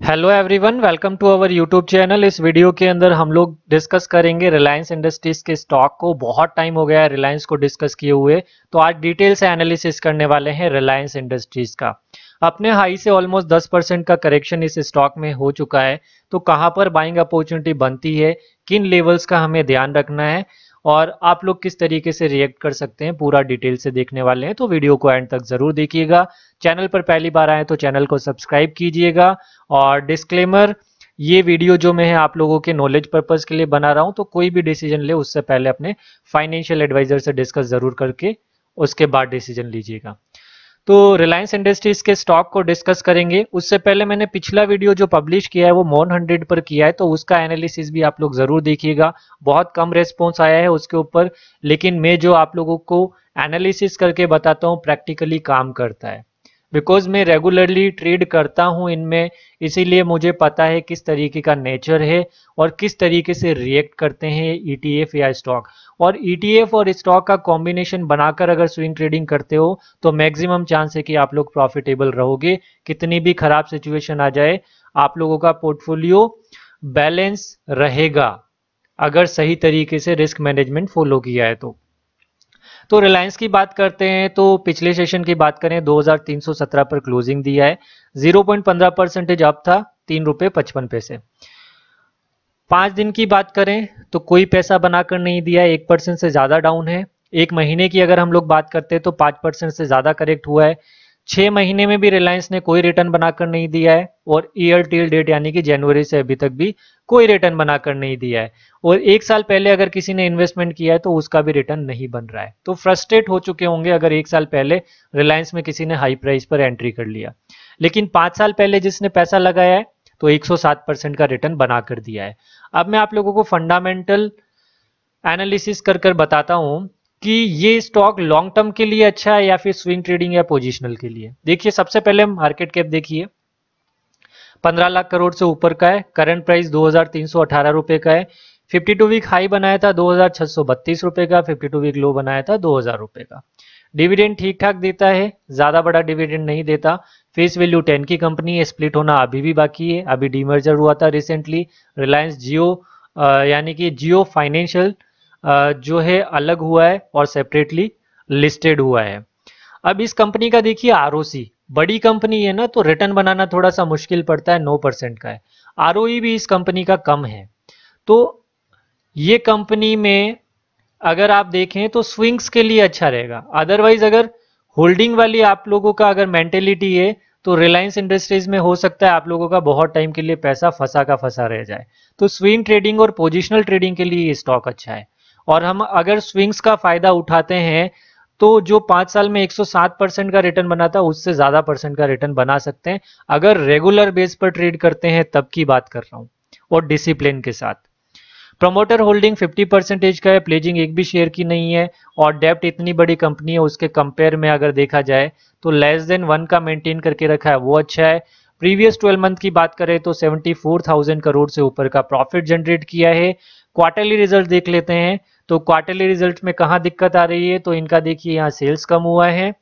Hello everyone, welcome to our YouTube channel. इस video के अंदर हम लोग डिस्कस करेंगे रिलायंस इंडस्ट्रीज के स्टॉक को। बहुत टाइम हो गया है रिलायंस को डिस्कस किए हुए, तो आज डिटेल से एनालिसिस करने वाले हैं रिलायंस इंडस्ट्रीज का। अपने हाई से ऑलमोस्ट 10% का करेक्शन इस स्टॉक में हो चुका है, तो कहां पर बाइंग अपॉर्चुनिटी बनती है, किन लेवल्स का हमें ध्यान रखना है और आप लोग किस तरीके से रिएक्ट कर सकते हैं, पूरा डिटेल से देखने वाले हैं। तो वीडियो को एंड तक जरूर देखिएगा। चैनल पर पहली बार आए तो चैनल को सब्सक्राइब कीजिएगा। और डिस्क्लेमर, ये वीडियो जो मैं आप लोगों के नॉलेज पर्पस के लिए बना रहा हूं, तो कोई भी डिसीजन ले उससे पहले अपने फाइनेंशियल एडवाइजर से डिस्कस जरूर करके उसके बाद डिसीजन लीजिएगा। तो रिलायंस इंडस्ट्रीज के स्टॉक को डिस्कस करेंगे। उससे पहले मैंने पिछला वीडियो जो पब्लिश किया है वो मॉन 100 पर किया है, तो उसका एनालिसिस भी आप लोग जरूर देखिएगा। बहुत कम रेस्पॉन्स आया है उसके ऊपर, लेकिन मैं जो आप लोगों को एनालिसिस करके बताता हूँ प्रैक्टिकली काम करता है। बिकॉज मैं रेगुलरली ट्रेड करता हूं इनमें, इसीलिए मुझे पता है किस तरीके का नेचर है और किस तरीके से रिएक्ट करते हैं ईटीएफ या स्टॉक। और ईटीएफ और स्टॉक का कॉम्बिनेशन बनाकर अगर स्विंग ट्रेडिंग करते हो तो मैक्सिमम चांस है कि आप लोग प्रॉफिटेबल रहोगे। कितनी भी खराब सिचुएशन आ जाए, आप लोगों का पोर्टफोलियो बैलेंस रहेगा अगर सही तरीके से रिस्क मैनेजमेंट फॉलो किया है तो रिलायंस की बात करते हैं तो पिछले सेशन की बात करें 2317 पर क्लोजिंग दिया है। 0.15% अप था, ₹3.55। 5 दिन की बात करें तो कोई पैसा बनाकर नहीं दिया है, 1% से ज्यादा डाउन है। एक महीने की अगर हम लोग बात करते हैं तो 5% से ज्यादा करेक्ट हुआ है। 6 महीने में भी रिलायंस ने कोई रिटर्न बनाकर नहीं दिया है, और ईयर टिल डेट यानी कि जनवरी से अभी तक भी कोई रिटर्न बनाकर नहीं दिया है। और 1 साल पहले अगर किसी ने इन्वेस्टमेंट किया है तो उसका भी रिटर्न नहीं बन रहा है। तो फ्रस्ट्रेट हो चुके होंगे अगर 1 साल पहले रिलायंस में किसी ने हाई प्राइस पर एंट्री कर लिया। लेकिन 5 साल पहले जिसने पैसा लगाया है तो 107% का रिटर्न बना कर दिया है। अब मैं आप लोगों को फंडामेंटल एनालिसिस कर कर बताता हूं कि ये स्टॉक लॉन्ग टर्म के लिए अच्छा है या फिर स्विंग ट्रेडिंग या पोजिशनल के लिए। देखिए, सबसे पहले मार्केट कैप देखिए, 15 लाख करोड़ से ऊपर का है। करंट प्राइस 2318 रुपए का है। 52 वीक हाई बनाया था 2632 रुपए का, 52 वीक लो बनाया था 2000 रुपए का। डिविडेंड ठीक ठाक देता है, ज्यादा बड़ा डिविडेंड नहीं देता। फेस वैल्यू 10 की कंपनी है, स्प्लिट होना अभी भी बाकी है, अभी डीमर्जर हुआ था रिसेंटली। रिलायंस जियो यानी कि जियो फाइनेंशियल जो है अलग हुआ है और सेपरेटली लिस्टेड हुआ है। अब इस कंपनी का देखिए आरओसी, बड़ी कंपनी है ना तो रिटर्न बनाना थोड़ा सा मुश्किल पड़ता है, 9% का है। आरओई भी इस कंपनी का कम है। तो ये कंपनी में अगर आप देखें तो स्विंग्स के लिए अच्छा रहेगा। अदरवाइज अगर होल्डिंग वाली आप लोगों का अगर मेंटेलिटी है तो रिलायंस इंडस्ट्रीज में हो सकता है आप लोगों का बहुत टाइम के लिए पैसा फंसा का फंसा रह जाए। तो स्विंग ट्रेडिंग और पोजिशनल ट्रेडिंग के लिए ये स्टॉक अच्छा है। और हम अगर स्विंग्स का फायदा उठाते हैं तो जो 5 साल में 107% का रिटर्न बना था उससे ज्यादा परसेंट का रिटर्न बना सकते हैं अगर रेगुलर बेस पर ट्रेड करते हैं, तब की बात कर रहा हूं, और डिसिप्लिन के साथ। प्रमोटर होल्डिंग 50% का है, प्लेजिंग एक भी शेयर की नहीं है, और डेप्ट इतनी बड़ी कंपनी है उसके कंपेयर में अगर देखा जाए तो लेस देन 1 का मेंटेन करके रखा है, वो अच्छा है। प्रीवियस 12 मंथ की बात करें तो 74,000 करोड़ से ऊपर का प्रॉफिट जनरेट किया है। क्वार्टरली रिजल्ट देख लेते हैं तो क्वार्टरली रिजल्ट में कहां दिक्कत आ रही है, तो इनका देखिए यहाँ सेल्स कम हुआ है,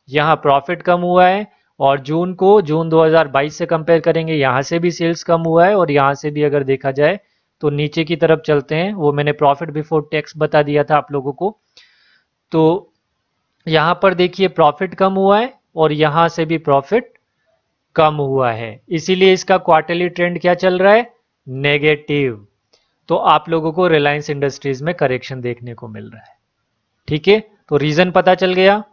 यहाँ प्रॉफिट कम हुआ है, और जून 2022 से कंपेयर करेंगे यहाँ से भी सेल्स कम हुआ है, और यहाँ से भी अगर देखा जाए तो नीचे की तरफ चलते हैं, वो मैंने प्रॉफिट बिफोर टैक्स बता दिया था आप लोगों को। तो यहां पर देखिए प्रॉफिट कम हुआ है और यहां से भी प्रॉफिट कम हुआ है, इसीलिए इसका क्वार्टरली ट्रेंड क्या चल रहा है, नेगेटिव। तो आप लोगों को रिलायंस इंडस्ट्रीज में करेक्शन देखने को मिल रहा है। ठीक है, तो रीजन पता चल गया।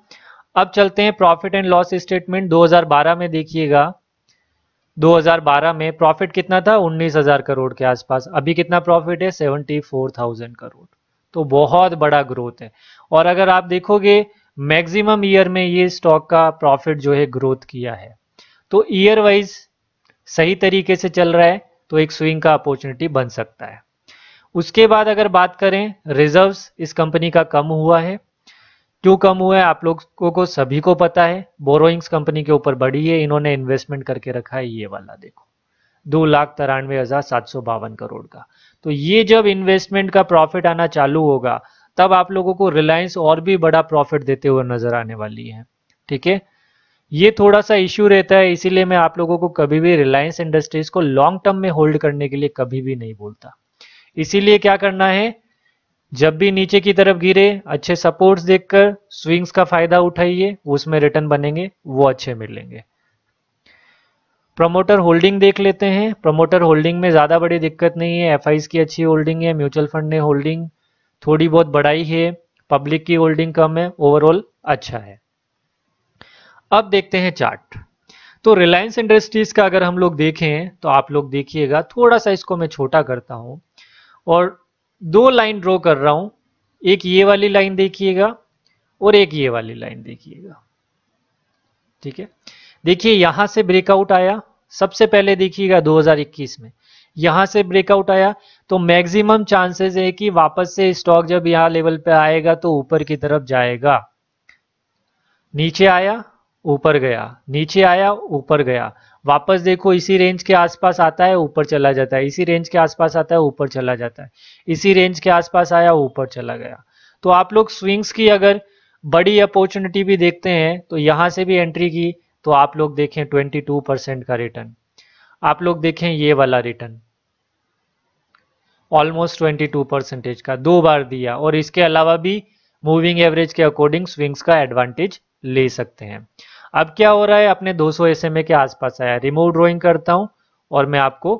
अब चलते हैं प्रॉफिट एंड लॉस स्टेटमेंट। 2012 में देखिएगा, 2012 में प्रॉफिट कितना था, 19,000 करोड़ के आसपास। अभी कितना प्रॉफिट है, 74,000 करोड़। तो बहुत बड़ा ग्रोथ है। और अगर आप देखोगे मैक्सिमम ईयर में ये स्टॉक का प्रॉफिट जो है ग्रोथ किया है, तो ईयर वाइज सही तरीके से चल रहा है, तो एक स्विंग का अपॉर्चुनिटी बन सकता है। उसके बाद अगर बात करें, रिजर्व्स इस कंपनी का कम हुआ है। क्यों कम हुआ है आप लोगों को सभी को पता है, बोरोइंग्स कंपनी के ऊपर बढ़ी है, इन्होंने इन्वेस्टमेंट करके रखा है, ये वाला देखो 2,93,752 करोड़ का। तो ये जब इन्वेस्टमेंट का प्रॉफिट आना चालू होगा तब आप लोगों को रिलायंस और भी बड़ा प्रॉफिट देते हुए नजर आने वाली है। ठीक है, ये थोड़ा सा इश्यू रहता है, इसीलिए मैं आप लोगों को कभी भी रिलायंस इंडस्ट्रीज को लॉन्ग टर्म में होल्ड करने के लिए कभी भी नहीं बोलता। इसीलिए क्या करना है, जब भी नीचे की तरफ गिरे अच्छे सपोर्ट्स देखकर स्विंग्स का फायदा उठाइए, उसमें रिटर्न बनेंगे वो अच्छे मिलेंगे। प्रमोटर होल्डिंग देख लेते हैं। प्रमोटर होल्डिंग में ज़्यादा बड़ी दिक्कत नहीं है, एफआईज की अच्छी होल्डिंग है, म्यूचुअल फंड ने होल्डिंग थोड़ी बहुत बढ़ाई है, पब्लिक की होल्डिंग कम है, ओवरऑल अच्छा है। अब देखते हैं चार्ट। तो रिलायंस इंडस्ट्रीज का अगर हम लोग देखें तो आप लोग देखिएगा, थोड़ा सा इसको मैं छोटा करता हूं और दो लाइन ड्रॉ कर रहा हूं, एक ये वाली लाइन देखिएगा और एक ये वाली लाइन देखिएगा। ठीक है, देखिए यहां से ब्रेकआउट आया, सबसे पहले देखिएगा 2021 में यहां से ब्रेकआउट आया, तो मैक्सिमम चांसेस है कि वापस से स्टॉक जब यहां लेवल पे आएगा तो ऊपर की तरफ जाएगा। नीचे आया ऊपर गया, नीचे आया ऊपर गया, वापस देखो इसी रेंज के आसपास आता है ऊपर चला जाता है, इसी रेंज के आसपास आता है ऊपर चला जाता है, इसी रेंज के आसपास आया ऊपर चला गया। तो आप लोग स्विंग्स की अगर बड़ी अपॉर्चुनिटी भी देखते हैं तो यहां से भी एंट्री की तो आप लोग देखें 22% का रिटर्न, आप लोग देखें ये वाला रिटर्न ऑलमोस्ट 22% का दो बार दिया, और इसके अलावा भी मूविंग एवरेज के अकॉर्डिंग स्विंग्स का एडवांटेज ले सकते हैं। अब क्या हो रहा है, अपने 200 SMA के आसपास आया, रिमूव ड्रॉइंग करता हूं और मैं आपको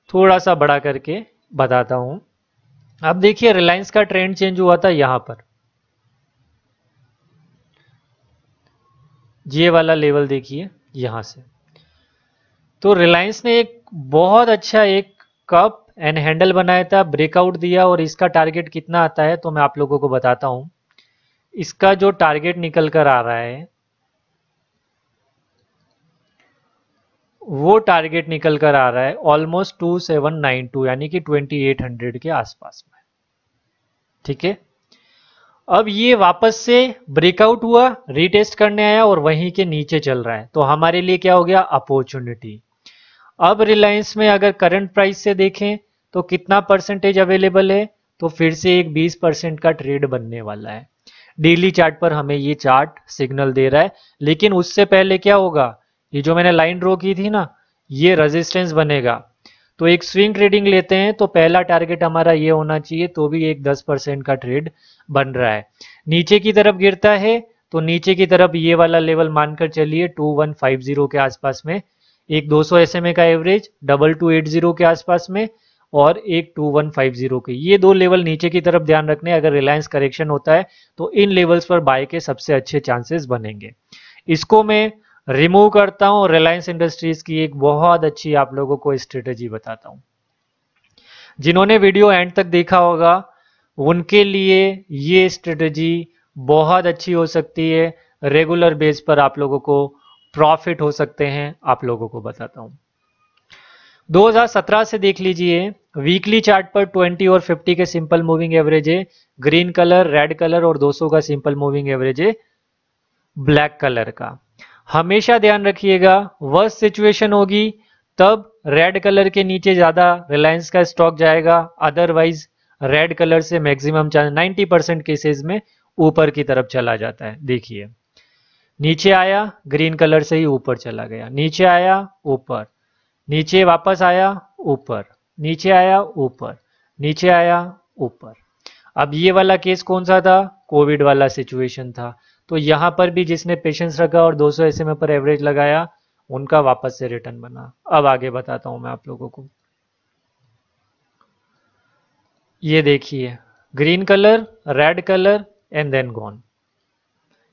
थोड़ा सा बड़ा करके बताता हूं। अब देखिए रिलायंस का ट्रेंड चेंज हुआ था यहां पर, ये वाला लेवल देखिए यहां से, तो रिलायंस ने एक बहुत अच्छा एक कप एंड हैंडल बनाया था, ब्रेकआउट दिया, और इसका टारगेट कितना आता है तो मैं आप लोगों को बताता हूं। इसका जो टारगेट निकल कर आ रहा है वो टारगेट निकल कर आ रहा है ऑलमोस्ट 2792 यानी कि 2800 के आसपास में। ठीक है, अब ये वापस से ब्रेकआउट हुआ, रीटेस्ट करने आया और वहीं के नीचे चल रहा है, तो हमारे लिए क्या हो गया, अपॉर्चुनिटी। अब रिलायंस में अगर करंट प्राइस से देखें तो कितना परसेंटेज अवेलेबल है, तो फिर से एक 20% का ट्रेड बनने वाला है। डेली चार्ट पर हमें ये चार्ट सिग्नल दे रहा है, लेकिन उससे पहले क्या होगा, ये जो मैंने लाइन ड्रॉ की थी ना, ये रेजिस्टेंस बनेगा। तो एक स्विंग ट्रेडिंग लेते हैं तो पहला टारगेट हमारा ये होना चाहिए, तो भी एक 10% का ट्रेड बन रहा है। नीचे की तरफ गिरता है तो नीचे की तरफ ये वाला लेवल मानकर चलिए 2150 के आसपास में, एक 200 SMA का एवरेज 2280 के आसपास में और एक 2150 के, ये दो लेवल नीचे की तरफ ध्यान रखने। अगर रिलायंस करेक्शन होता है तो इन लेवल्स पर बाय के सबसे अच्छे चांसेस बनेंगे। इसको मैं रिमूव करता हूं, रिलायंस इंडस्ट्रीज की एक बहुत अच्छी आप लोगों को स्ट्रेटेजी बताता हूं। जिन्होंने वीडियो एंड तक देखा होगा उनके लिए ये स्ट्रेटेजी बहुत अच्छी हो सकती है, रेगुलर बेस पर आप लोगों को प्रॉफिट हो सकते हैं। आप लोगों को बताता हूं, 2017 से देख लीजिए, वीकली चार्ट पर 20 और 50 के सिंपल मूविंग एवरेज है ग्रीन कलर, रेड कलर, और 200 का सिंपल मूविंग एवरेज है ब्लैक कलर का। हमेशा ध्यान रखिएगा, वर्स्ट सिचुएशन होगी तब रेड कलर के नीचे ज्यादा रिलायंस का स्टॉक जाएगा, अदरवाइज रेड कलर से मैक्सिमम चांस 90% केसेस में ऊपर की तरफ चला जाता है। देखिए नीचे आया ग्रीन कलर से ही ऊपर चला गया, नीचे आया ऊपर, नीचे वापस आया ऊपर, नीचे आया ऊपर, नीचे आया ऊपर। अब ये वाला केस कौन सा था, कोविड वाला सिचुएशन था, तो यहां पर भी जिसने पेशेंस रखा और 200 SMA पर एवरेज लगाया उनका वापस से रिटर्न बना। अब आगे बताता हूं मैं आप लोगों को, ये देखिए green colour, red colour and then gone,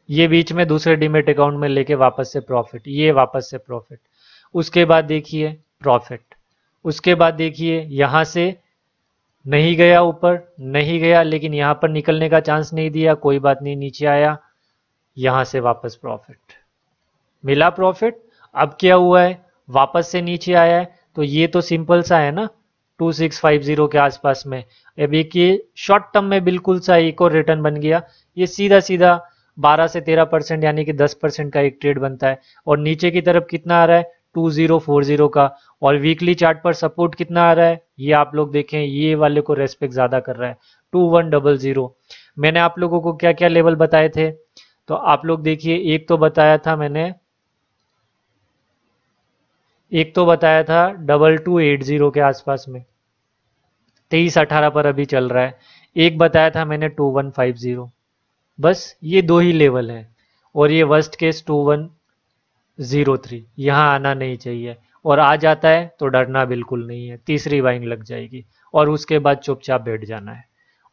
ये बीच में दूसरे डीमेट अकाउंट में लेके वापस से प्रॉफिट, ये वापस से प्रॉफिट, उसके बाद देखिए प्रॉफिट, उसके बाद देखिए यहां से नहीं गया ऊपर, नहीं गया, लेकिन यहां पर निकलने का चांस नहीं दिया, कोई बात नहीं, नीचे आया, यहां से वापस प्रॉफिट, मिला प्रॉफिट। अब क्या हुआ है, वापस से नीचे आया है, तो ये तो सिंपल सा है ना 2650 के आसपास में। अब एक ये शॉर्ट टर्म में बिल्कुल सा एक और रिटर्न बन गया, ये सीधा सीधा 12 से 13% यानी कि 10% का एक ट्रेड बनता है। और नीचे की तरफ कितना आ रहा है 2040 का, और वीकली चार्ट पर सपोर्ट कितना आ रहा है, ये आप लोग देखें, ये वाले को रेस्पेक्ट ज्यादा कर रहा है 2100। मैंने आप लोगों को क्या क्या लेवल बताए थे, तो आप लोग देखिए, एक तो बताया था मैंने, एक तो बताया था 2280 के आसपास में, 2318 पर अभी चल रहा है। एक बताया था मैंने 2150। बस ये दो ही लेवल है, और ये वर्स्ट केस 2103 यहाँ आना नहीं चाहिए, और आ जाता है तो डरना बिल्कुल नहीं है, तीसरी बाइंग लग जाएगी और उसके बाद चुपचाप बैठ जाना है।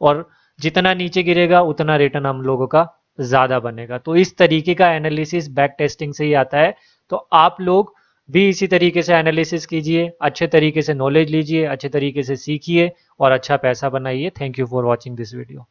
और जितना नीचे गिरेगा उतना रिटर्न हम लोगों का ज़्यादा बनेगा। तो इस तरीके का एनालिसिस बैक टेस्टिंग से ही आता है। तो आप लोग भी इसी तरीके से एनालिसिस कीजिए, अच्छे तरीके से नॉलेज लीजिए, अच्छे तरीके से सीखिए और अच्छा पैसा बनाइए। Thank you for watching this video.